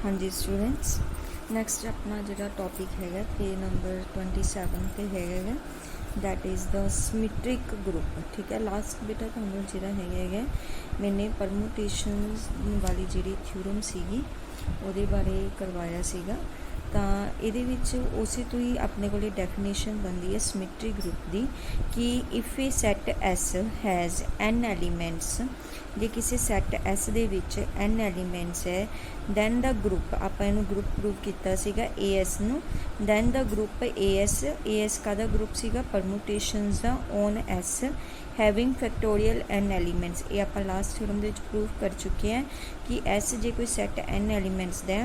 हाँ जी students, next अपना जो टॉपिक है पेज नंबर 27 पे है that is the symmetric group. ठीक है, लास्ट बेटा तुहानू जिहड़ा है मैंने परमुटेशनस वाली जिहड़ी थ्योरम सीगी उहदे बारे करवाया सीगा। ਤਾਂ ਇਹਦੇ ਵਿੱਚ ਉਸੇ ਤੋਂ ਹੀ ਆਪਣੇ ਕੋਲੇ ਡੈਫੀਨੇਸ਼ਨ ਬਣਦੀ ਹੈ ਸਿਮੈਟਰੀ ਗਰੁੱਪ ਦੀ ਕਿ if a set S has n elements, ਜੇ ਕਿਸੇ ਸੈਟ ਐਸ ਦੇ ਵਿੱਚ ਐਨ ਐਲੀਮੈਂਟਸ ਹੈ ਦੈਨ ਦਾ ਗਰੁੱਪ, ਆਪਾਂ ਇਹਨੂੰ ਗਰੁੱਪ ਪ੍ਰੂਵ ਕੀਤਾ ਸੀਗਾ ਏ ਐਸ ਨੂੰ, ਦੈਨ ਦਾ ਗਰੁੱਪ ਏ ਐਸ ਕਾਹਦਾ ਗਰੁੱਪ ਸੀਗਾ, ਪਰਮੂਟੇਸ਼ਨਸ ਦਾ on S having factorial n elements. ये आप लास्ट थ्योरम दे विच प्रूव कर चुके हैं कि एस जे कोई सैट एन एलीमेंट्स दा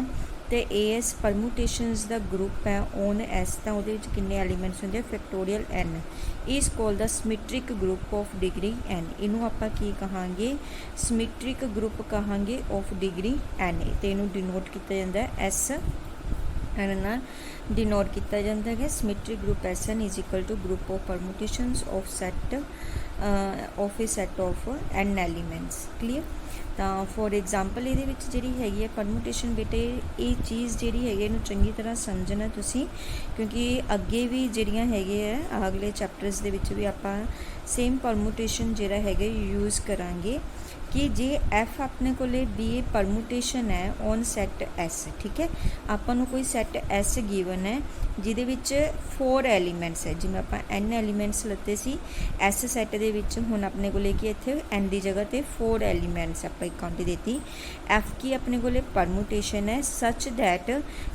तो ए एस परमूटेशनस दा ग्रुप है ऑन एस, तो वो किन्ने एलीमेंट्स होंगे factorial n is called the symmetric group of degree n. इनू आप की कहांगे, सिमेट्रिक ग्रुप कहांगे ऑफ डिग्री एन। तो इनू डिनोट किया जाता है एस एन नाल डिनोट किया जाता है। Symmetric group S n is equal to group of permutations of set of a set of n elements. Clear. तो फॉर एग्जाम्पल ये जी है परमूटेशन बेटे ये चीज़ जी है इनू चंगी तरह समझना तुसी, क्योंकि अगे भी जड़ियाँ है अगले चैप्टर्स दे विच भी आप सेम परमूटेशन जोड़ा है यूज़ करांगे कि जे एफ अपने को बी ए परमूटेशन है ऑन सैट एस। ठीक है, आपको कोई सैट एस गिवन है जिहदे विच 4 एलीमेंट्स है, जिवें आप एन एलीमेंट्स लत्ते सी एस सैट दे विच, हुण अपने को कि इत्थे एन की जगह ते 4 एलीमेंट्स आप एक काउंट देती। एफ की अपने को परमूटेशन है सच दैट,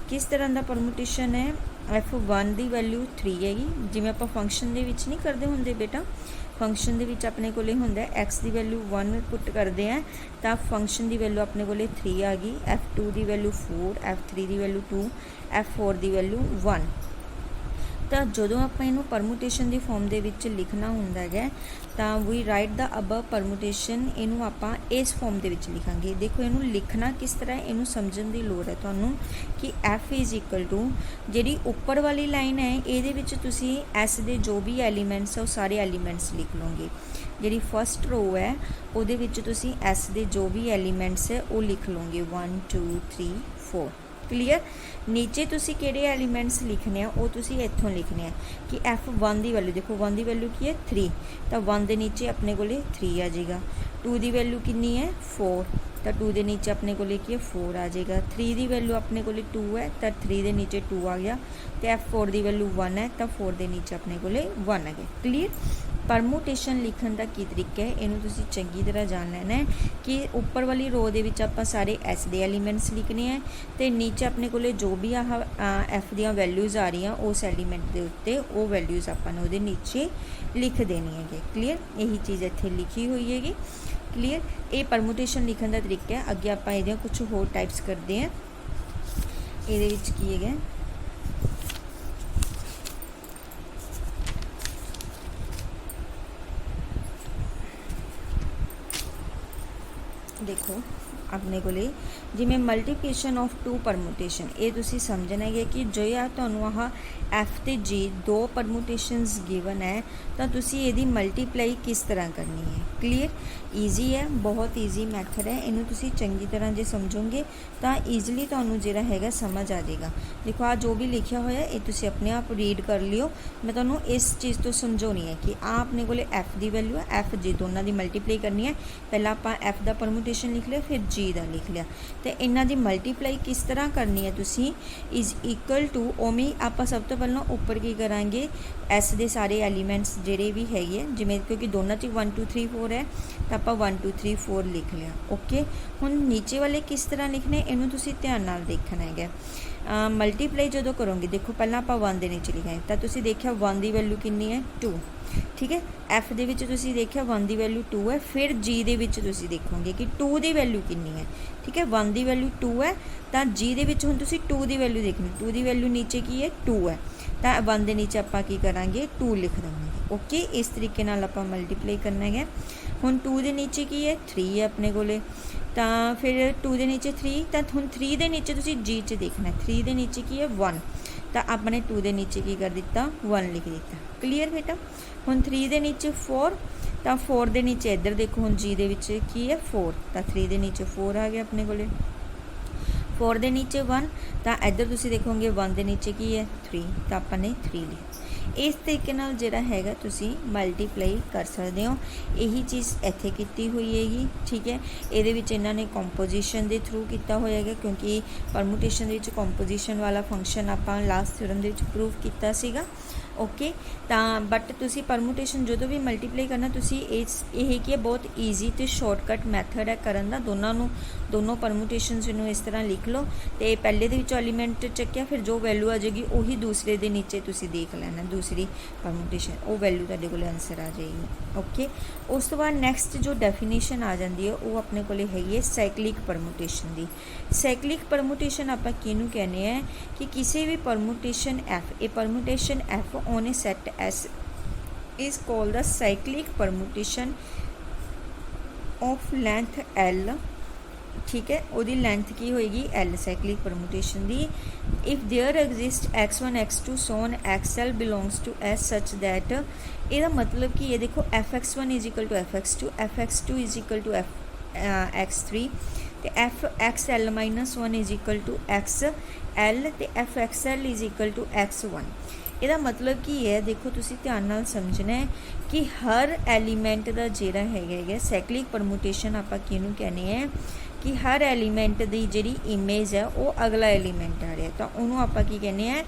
किस तरह का परमूटेशन है, F1 की वैल्यू 3 हैगी, जिवें आप फंक्शन दे विच नहीं करते होंगे बेटा, फंक्शन दे विच अपने को होंगे एक्स की वैल्यू 1 पुट करते हैं तो फंक्शन की वैल्यू अपने को 3 आ गई, F2 की वैल्यू 4, F3 की वैल्यू 2, F4 की वैल्यू 1। तो जो आप इनू परमूटेशन की फॉर्म के विच लिखना होंदा है तो वी राइट द अबव परमूटेशन, इनू आप इस फॉर्म के विच लिखांगे। देखो इनू लिखना किस तरह, इनू समझण की लोड़ है तुहानू कि एफ इज इक्वल टू जिहड़ी उपर वाली लाइन है ये तुसी एस दे जो भी एलीमेंट्स है वो सारे एलीमेंट्स लिख लोगे। जिहड़ी फस्ट रो है उहदे विच तुसी एस दे जो भी एलीमेंट्स है वो लिख लोगे 1 2 3 4। क्लीयर। नीचे तुसी किहड़े एलीमेंट्स लिखने वो तुसी इत्थों लिखने हैं कि F1 की वैल्यू, देखो 1 की वैल्यू की है 3, तो 1 के नीचे अपने को 3 आ जाएगा। 2 की वैल्यू कितनी है 4, तो 2 के नीचे अपने को की है 4 आ जाएगा। 3 की वैल्यू अपने को 2 है तो 3 के नीचे 2 आ गया, तो F4 की वैल्यू 1 है तो 4 के नीचे अपने को 1 आ गया। क्लीयर। परमूटेशन लिखण का की तरीका है इनू तुसी चंगी तरह जान लेना है कि उपर वाली रो दे विच आपां सारे एस दे एलीमेंट्स लिखने हैं तो नीचे अपने को जो भी आह एफ दियां वैल्यूज़ आ रही उस एलीमेंट के उत्ते वो वैल्यूज़ आपां ने उहदे नीचे लिख देनी है। क्लीयर। यही चीज़ इत्थे लिखी हुई हैगी। क्लीयर। ये परमूटेशन लिखण का तरीका है। अगे आपां इहदियां कुछ होर टाइप्स करते हैं। इहदे विच की है देखो अपने को जिमें मल्टीप्लिकेशन ऑफ 2 परमूटेशन, ये तुसी समझना है कि जो या तुहानू आह एफ ते जी 2 परमूटेशनस गिवन है तो तुसी ये मल्टीप्लाई किस तरह करनी है। क्लीयर। ईजी है, बहुत ईजी मैथड है, इनू तुसी चंगी तरह जो समझोगे तो ईजिली तुहानू जिहड़ा हैगा समझ आ जाएगा। देखो आ जो भी लिखा होया ये तुसी अपने आप रीड कर लियो, मैं तुहानू इस चीज़ तो समझाउणी है कि आ अपने को एफ की वैल्यू है, एफ जी दोनों की मल्टीप्लाई करनी है। पहला आप एफ का परमूटेशन लिख लिया, फिर जी का लिख लिया, तो इन्हां दी मल्टीप्लाई किस तरह करनी है तुसी इज इक्वल टू ओमी आप सब तो पहला उपर की करांगे एस दे सारे एलीमेंट्स जिहड़े भी है जिमें, क्योंकि दोनों च 1 2 3 4 है तो आप 1 2 3 4 लिख लिया। ओके। हुण नीचे वाले किस तरह लिखने इनू तुसी ध्यान नाल देखना है। मल्टीप्लाई जो करोगे देखो पहला आप 1 के नीचे लिखा है तो तुसी देखिया 1 की वैल्यू कितनी है 2। ठीक है। एफ दे विच तुसी देखिया 1 की वैल्यू 2 है, फिर जी दे विच तुसी देखोगे कि 2 की वैल्यू कितनी है। ठीक है। 1 की वैल्यू 2 है तो जी दे विच हुण तुसी 2 की वैल्यू देखनी, 2 की वैल्यू नीचे की है 2 है तो 1 के नीचे आप की करांगे 2 लिख देंगे। ओके। इस तरीके नाल आप मल्टीप्लाई करना है। हुण 2 के नीचे की है 3 है अपने को, तो फिर 2 के नीचे 3, तो हुण 3 के नीचे तुसी जी च देखना है, 3 के नीचे की है 1 तो आपने 2 के नीचे की कर दिता 1 लिख दिता। क्लीयर बेटा। हुण 3 के नीचे 4 तो 4 के नीचे इधर देखो हुण जी दे विच की है 4 तो 3 के नीचे 4 आ गया अपने को। 4 ਦੇ ਨੀਚੇ 1 ਤਾਂ ਇੱਧਰ ਤੁਸੀਂ ਦੇਖੋਗੇ 1 ਦੇ ਨੀਚੇ ਕੀ ਹੈ 3 ਤਾਂ ਆਪਾਂ ਨੇ 3 ਲਿਆ। ਇਸ ਤਰੀਕੇ ਨਾਲ ਜਿਹੜਾ ਹੈਗਾ ਤੁਸੀਂ ਮਲਟੀਪਲਾਈ ਕਰ ਸਕਦੇ ਹੋ। ਇਹੀ ਚੀਜ਼ ਇੱਥੇ ਕੀਤੀ ਹੋਈ ਹੈਗੀ, ਠੀਕ ਹੈ। ਇਹਦੇ ਵਿੱਚ ਇਹਨਾਂ ਨੇ ਕੰਪੋਜੀਸ਼ਨ ਦੇ ਥਰੂ ਕੀਤਾ ਹੋਇਆ ਹੈਗਾ, ਕਿਉਂਕਿ ਪਰਮੂਟੇਸ਼ਨ ਦੇ ਵਿੱਚ ਕੰਪੋਜੀਸ਼ਨ ਵਾਲਾ ਫੰਕਸ਼ਨ ਆਪਾਂ ਲਾਸਟ ਥਿਊਰਮ ਦੇ ਵਿੱਚ ਪ੍ਰੂਵ ਕੀਤਾ ਸੀਗਾ। ਓਕੇ, ਤਾਂ ਬਟ ਤੁਸੀਂ ਪਰਮੂਟੇਸ਼ਨ ਜਦੋਂ ਵੀ ਮਲਟੀਪਲਾਈ ਕਰਨਾ ਤੁਸੀਂ ਇਹ ਕੀ ਹੈ ਬਹੁਤ ਈਜ਼ੀ ਤੇ ਸ਼ਾਰਟਕਟ ਮੈਥਡ ਹੈ ਕਰਨ ਦਾ। ਦੋਨੋਂ ਪਰਮੂਟੇਸ਼ਨਸ ਨੂੰ ਇਸ ਤਰ੍ਹਾਂ ਲਿਖ ਲਓ ਤੇ ਪਹਿਲੇ ਦੇ ਵਿੱਚੋਂ ਐਲੀਮੈਂਟ ਚੱਕਿਆ, ਫਿਰ ਜੋ ਵੈਲਿਊ ਆ ਜਾਏਗੀ ਉਹੀ ਦੂਸਰੇ ਦੇ ਨੀਚੇ ਤੁਸੀਂ ਦੇਖ ਲੈਣਾ, ਦੂਸਰੀ ਪਰਮੂਟੇਸ਼ਨ ਉਹ ਵੈਲਿਊ ਤੁਹਾਡੇ ਕੋਲ ਆਨਸਰ ਆ ਜਾਏਗੀ। ਓਕੇ, ਉਸ ਤੋਂ ਬਾਅਦ ਨੈਕਸਟ ਜੋ ਡੈਫੀਨੇਸ਼ਨ ਆ ਜਾਂਦੀ ਹੈ ਉਹ ਆਪਣੇ ਕੋਲ ਹੈਗੀ ਹੈ ਸਾਈਕਲਿਕ ਪਰਮੂਟੇਸ਼ਨ ਦੀ। ਸਾਈਕਲਿਕ ਪਰਮੂਟੇਸ਼ਨ ਆਪਾਂ ਕਿਹਨੂੰ ਕਹਿੰਦੇ ਆ ਕਿ ਕਿਸੇ ਵੀ ਪਰਮੂਟੇਸ਼ਨ ਐਫ, ਇਹ ਪਰਮੂਟੇਸ਼ਨ F on a set S is called the cyclic permutation of length L, ठीक है। ਉਹਦੀ ਲੈਂਥ ਕੀ ਹੋਏਗੀ L, ਸਾਈਕਲਿਕ ਪਰਮੂਟੇਸ਼ਨ the. if there exists x1 x2 so on xl belongs to S such that, ਇਹਦਾ ਮਤਲਬ ਕਿ ਇਹ ਦੇਖੋ fx1 is equal to fx2, fx2 is equal to x3 ਤੇ fxl minus 1 is equal to xl ਤੇ fxl is equal to x1। ਇਹਦਾ ਮਤਲਬ ਕੀ ਹੈ, ਦੇਖੋ ਤੁਸੀਂ ਧਿਆਨ ਨਾਲ ਸਮਝਣਾ ਹੈ ਕਿ ਹਰ ਐਲੀਮੈਂਟ ਦਾ ਜਿਹੜਾ ਹੈਗਾ ਸਾਈਕਲਿਕ ਪਰਮੂਟੇਸ਼ਨ ਆਪਾਂ ਕਿਹਨੂੰ ਕਹਿੰਦੇ ਆ ਕਿ ਹਰ ਐਲੀਮੈਂਟ ਦੀ ਜਿਹੜੀ ਇਮੇਜ ਹੈ ਉਹ ਅਗਲਾ ਐਲੀਮੈਂਟ ਆ ਰਿਹਾ, ਤਾਂ ਉਹਨੂੰ ਆਪਾਂ ਕੀ ਕਹਿੰਦੇ ਆ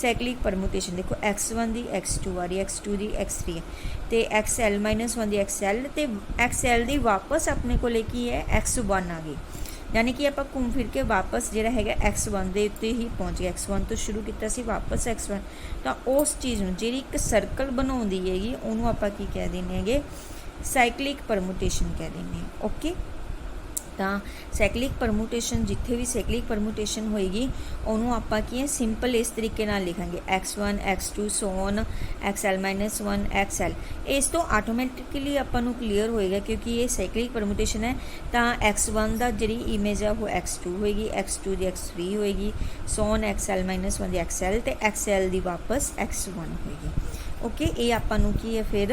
ਸਾਈਕਲਿਕ ਪਰਮੂਟੇਸ਼ਨ। ਦੇਖੋ x1 ਦੀ x2 ਆ ਰਹੀ, x2 ਦੀ x3 ਹੈ ਤੇ xl minus 1 ਦੀ xl ਤੇ xl ਦੀ ਵਾਪਸ ਆਪਣੇ ਕੋਲੇ ਕੀ ਹੈ x1 ਆ ਗਈ, यानी कि आप घूम फिर के वापस जो है x1 के उत्ते ही पहुँच गया। x1 तो शुरू किया सी वापस x1, तो उस चीज़ में जी एक सर्कल बनाती हैगी उन्होंने आप कह देंगे साइकलिक परमूटेशन कह देंगे। ओके, तो साइकलिक परमूटेशन जिथे भी साइकलिक परमूटेशन होएगी उन्होंने आप की सिंपल इस तरीके लिखांगे x1 x2 so on xl minus 1 xl। इस तो आटोमैटिकली आपू क्लीयर होएगा क्योंकि ये साइकलिक परमूटेशन है, तो x1 का जी इमेज है वो x2 होएगी, x2 की x3 होएगी, सो ऑन xl minus 1 की xl तो xl की वापस x1 होएगी। ओके, ये आपानू की है फिर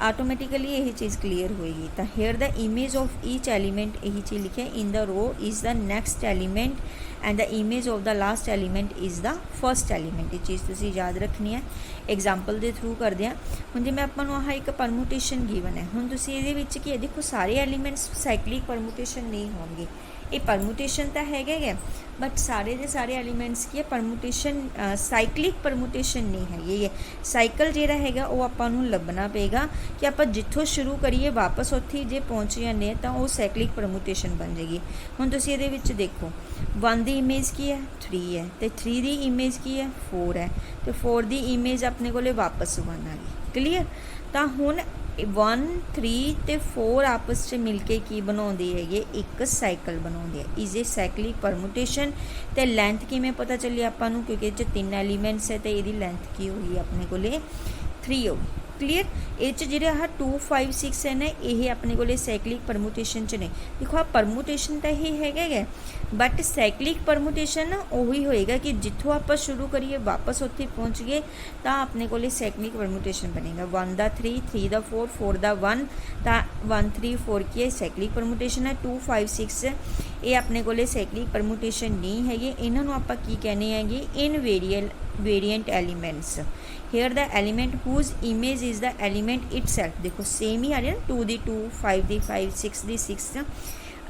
आटोमैटिकली यही चीज़ क्लीयर होएगी। तो here the image of each element यही चीज़ लिखे in the row is the next element and the image of the last element is the first element. ये चीज़ तुसी याद रखनी है। एग्जाम्पल के थ्रू करते हैं हुण जिवें आपां नूं आह एक परमूटेशन गिवन है, हुण तुसी इहदे विच की है देखो सारे एलीमेंट्स साइकलिक परमूटेशन नहीं होंगे, ये परमूटेशन तो है बट सारे के सारे एलीमेंट्स की है परमूटेशन साइकलिक परमूटेशन नहीं है। ये साइकिल जिहड़ा हैगा वो आपां नूं लभना पेगा कि आप जिथों शुरू करिए वापस उत्थे जे पहुँच जाने तो वो साइकलिक परमूटेशन बन जाएगी। हुण तुसीं इहदे विच देखो 1 की इमेज की है 3 है, तो 3 की इमेज की है 4 है, तो 4 की इमेज अपने को वापस 1 आ गई। क्लीयर, तो हुण 1 3 ते 4 आपस में मिलके की बनाते है एक साइकिल बनाते हैं। Is a cyclic permutation. तो लेंथ किमें पता चली आपां नूं क्योंकि 3 एलीमेंट्स है तो ये लेंथ की होगी अपने को 3 होगी। क्लीयर, ये जो 2 5 6 है ना ये अपने को साइकलिक परमूटेशन च नहीं। देखो आप परमूटेशन तो यही है बट साइकलिक परमूटेशन उही होएगा कि जिथों आप शुरू करिए वापस उत्थे पहुँच गए तो अपने को साइकलिक परमूटेशन बनेगा। 1 दा 3 3 दा 4 4 दा 1 तो 1 3 4 की है साइकलिक परमूटेशन है। 2 5 6 ये अपने को साइकलिक परमूटेशन नहीं है। इन्होंने आप की कहने हैं invariant elements. Here the element whose image is the element itself. देखो सेम ही आ रही है ना 2 दी 2 5 दी 5 6 दी 6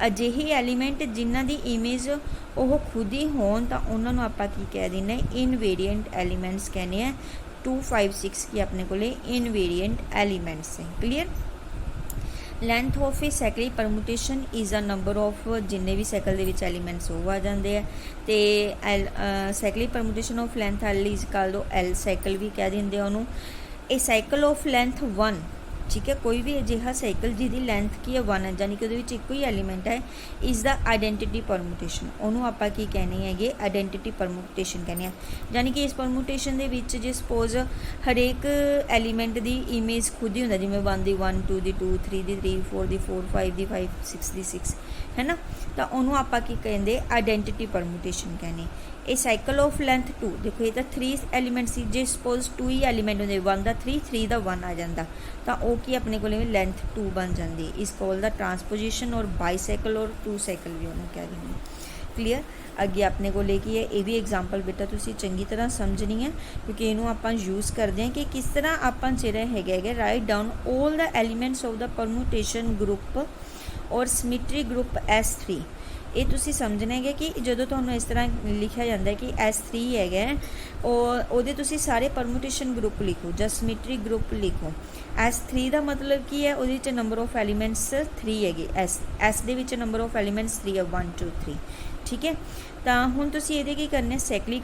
अजिहे एलीमेंट जिन्हां दी इमेज वो खुद ही होन तो उन्होंने आप कह देना इनवेरिएंट एलीमेंट्स कहने हैं। 2 5 6 की अपने को इनवेरिएंट एलीमेंट्स है। Clear, length of a cyclic permutation is a number of जिन्ने भी साइकिल के एलीमेंट्स वो आ जाते हैं। तो cyclic permutation of length L is called L cycle भी कह देंगे उन्होंने। ए साइकिल ऑफ लेंथ 1, ठीक है, कोई भी अजिहा साइकिल जिहदी लेंथ की है 1 है यानी कि वो एक ही एलीमेंट है इज़ द आइडेंटिटी परमूटेशन। उन्होंने आप की कहने हैं आइडेंटिटी परमूटेशन कहने हैं। यानी कि इस परमूटेशन के विच जे सपोज हरेक एलीमेंट की इमेज खुद ही होंदा जिवें 1 दी 1 2 दी 2 3 दी 3 4 दी 4 5 दी 5 6 दी 6 है ना, तो उन्होंने आप की कहते आइडेंटिटी परमूटेशन कहने। ए साइकिल ऑफ लेंथ 2, देखो ये तो 3 एलीमेंट सी जे सपोज 2 ही एलीमेंट होंगे 1 दा 3 3 दा 1 आ जाता तो वो की अपने को लेंथ 2 बन जाती है। इस कॉल द ट्रांसपोजिशन और बाईसाइकिल और 2 साइकिल भी उन्होंने कह देंगे। क्लीयर। अगे अपने को लेके है ये भी एग्जाम्पल बेटा तुसी चंगी तरह समझनी है, क्योंकि इनू आप यूज़ करते हैं कि किस तरह आप है write down all the elements of the permutation group और सिमेट्री ग्रुप S3। ये तुसी समझना है कि जो तुहानू इस तरह लिखा जाता है कि S3 है और वो तुसी सारे परमुटेशन ग्रुप लिखो या सिमेट्री ग्रुप लिखो। S3 का मतलब की है, वो नंबर ऑफ एलीमेंट्स 3 है। S they which number of elements 3 है, 1 2 3, ठीक है। तो हुण तुसी ये की करने सैकलिक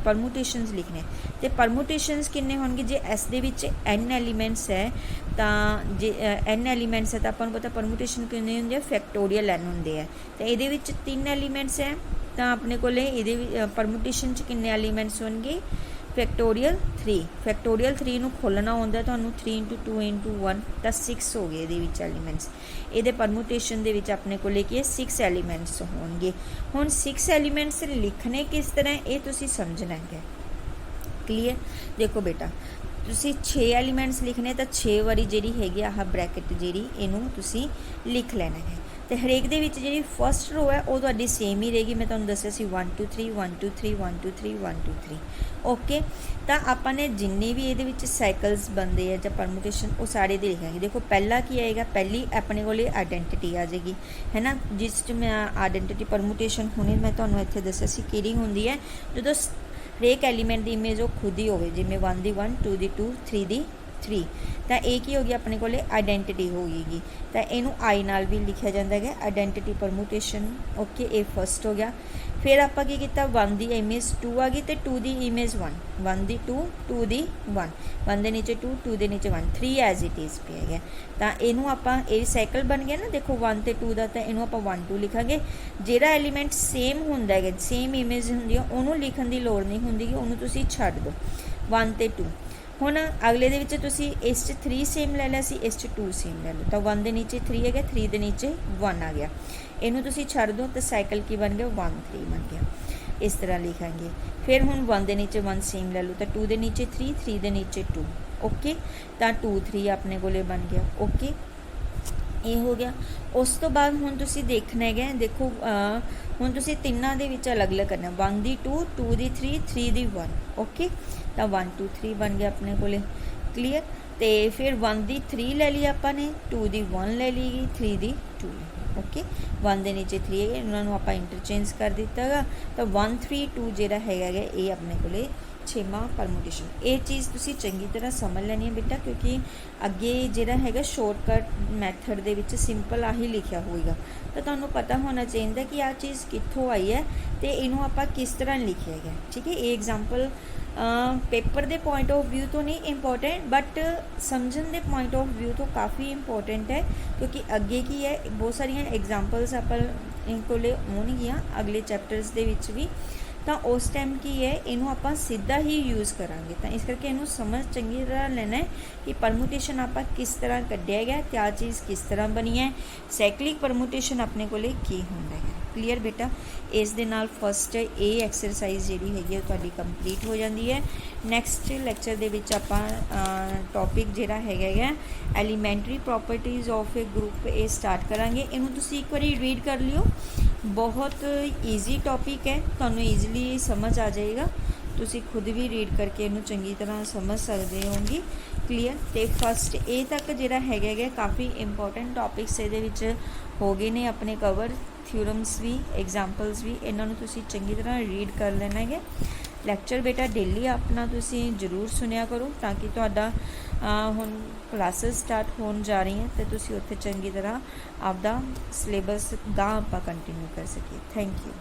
परमुटेशनस लिखने, तो परमुटेशनस किन्ने होणगे जे S दे विच N एलीमेंट्स है, तो जे N एलीमेंट्स है तो आपां नूं पता परमुटेशन किन्ने हुंदे, फैक्टोरियल N हुंदे है। तो ये 3 एलीमेंट्स है, तो अपने को परमुटेशन च किन्ने एलीमेंट्स होणगे, फैक्टोरियल 3। फैक्टोरियल 3 नूं खोलना होंदा तुहानूं 3 × 2 × 1 तो 6 हो गए ये एलीमेंट्स। ये परमुटेशन दे विच अपने को लेके 6 एलीमेंट्स होंगे। हुण 6 एलीमेंट्स लिखने किस तरह ये तुसी समझना है, क्लीयर। देखो बेटा तुसी 6 एलीमेंट्स लिखने तो 6 वारी जिहड़ी हैगी आह ब्रैकेट जिहड़ी इनू तुसी लिख लेना है। तो हरेक दे विच जिहड़ी फस्ट रो है वो तुहाडी सेम ही रहेगी। मैं तुहानूं दस्सिया सी 1 2 3 1 2 3 1 2 3 1 2 3, ओके। तो आपां ने जिन्ने भी ये साइकल्स बनते हैं या परमुटेशन वो सारे दे लिखेंगे। देखो पहला की आएगा, पहली अपने को आइडेंटिटी आ जाएगी, है ना, जिस मैं आइडेंटिटी परमुटेशन हुणे मैं तुहानूं इत्थे दस्सिया सी किहड़ी हुंदी है, जो हरेक एलीमेंट की इमेज वो खुद ही होवे, जिवें 1 दी 1 2 दी 2 3 दी 3। तो एक ही होगी अपने को आइडेंटिटी होगी। तो इनू आई नाल भी लिखा जाता है आइडेंटिटी परमुटेशन, ओके। ये फस्ट हो गया। फिर आप की किया 1 दी इमेज 2 आ गई तो 2 दी इमेज 1, 1 दी 2 2 दी 1, 1 दे नीचे 2 2 दे नीचे 1, 3 एज इट इज़ पे है। तो इनू आप साइकिल बन गया ना, देखो 1 तो 2 का, तो इनू आप 1 2 लिखांगे। जिहड़ा एलीमेंट सेम हुंदा है, सेम इमेज हुंदी है, उहनूं लिखण दी लोड़ नहीं हुंदी, उहनूं तुसीं छड्ड दो 1 ते 2। हुण अगले दे विच तुसीं इस 3 सेम ले लिया सी, इस 2 सेम ले लो, तो 1 दे नीचे 3 है, 3 दे नीचे 1 आ गया। इनू तुसीं छड्ड दो तो साइकिल की बन गया 1 3 बन गया। इस तरह लिखेंगे। फिर हुण 1 दे नीचे 1 सेम ले लो, तो 2 दे नीचे 3 3 दे नीचे 2, ओके। तो 2 3 अपने को बन गया, ओके। ये हो गया। उस तो बाद हुण तुसीं देखना है, देखो हुण तुसीं तिन्नां दे विच अलग अलग करना, 1 दी 2 2 दी 3 3 दी 1, ओके। तो 1 2 3 बन गया अपने को, क्लीयर। तो फिर 1 दी 3 ले लिया आपने, 2 दी 1 ले ली, 3 दी 2, ओके। 1 दे नीचे 3 है, इन्होंने आप इंटरचेंज कर दिता गा। तो 1 3 2 जिहड़ा हैगा ये अपने को 6वां परमुटेशन। ये चीज़ तुसी चंगी तरह समझ लेनी है बेटा, क्योंकि अगे जिहड़ा हैगा शॉर्टकट मैथड दे विच सिंपल आही लिखा होएगा। तो तुहानूं पता होना चाहिए कि आ चीज़ कित्थों आई है तो इनू आपां किस तरह लिखिया गया, ठीक है। ये एग्जाम्पल पेपर के पॉइंट ऑफ व्यू तो नहीं इंपॉर्टेंट, बट समझन के पॉइंट ऑफ व्यू तो काफ़ी इंपॉर्टेंट है, क्योंकि अगे की है बहुत सारिया एग्जाम्पल्स आप कोले आउणगियां अगले चैप्टर्स दे विच भी। तो उस टाइम की है इनू आप सीधा ही यूज़ करांगे। तो इस करके इनू समझ चंगी तरह लेना है कि परमुटेशन आप किस तरह कढ़िया गया, क्या चीज़ किस तरह बनी है, साइक्लिक परमुटेशन अपने को की होंदा है, क्लीयर बेटा। इस दे नाल फस्ट ये एक्सरसाइज जी हैगी तुहाडी कंप्लीट हो जाती है। नैक्सट लैक्चर दे विच आपां टॉपिक जिहड़ा हैगा elementary properties of A group ये स्टार्ट करांगे। इनू तुसीं एक बारी रीड कर लियो, बहुत ईजी टॉपिक है, तुहानूं ईजिली समझ आ जाएगा। तुसीं खुद भी रीड करके इनू चंगी तरह समझ सकते होंगे, क्लीयर। तो फस्ट ए तक जिहड़ा हैगा काफ़ी इंपॉर्टेंट टॉपिक्स ये विच हो गए ने अपने कवर, थ्योरम्स भी एग्जाम्पल्स भी, इन्होंने तुसीं चंगी तरह रीड कर लेना है। लैक्चर बेटा डेली अपना तुसीं जरूर सुनिया करो, ताकि तुहाडा हुण क्लासेस स्टार्ट होण जा रही हैं तो तुसीं उत्थे चंगी तरह आपदा सिलेबस गांह आपां कंटिन्यू कर सकीए। Thank you.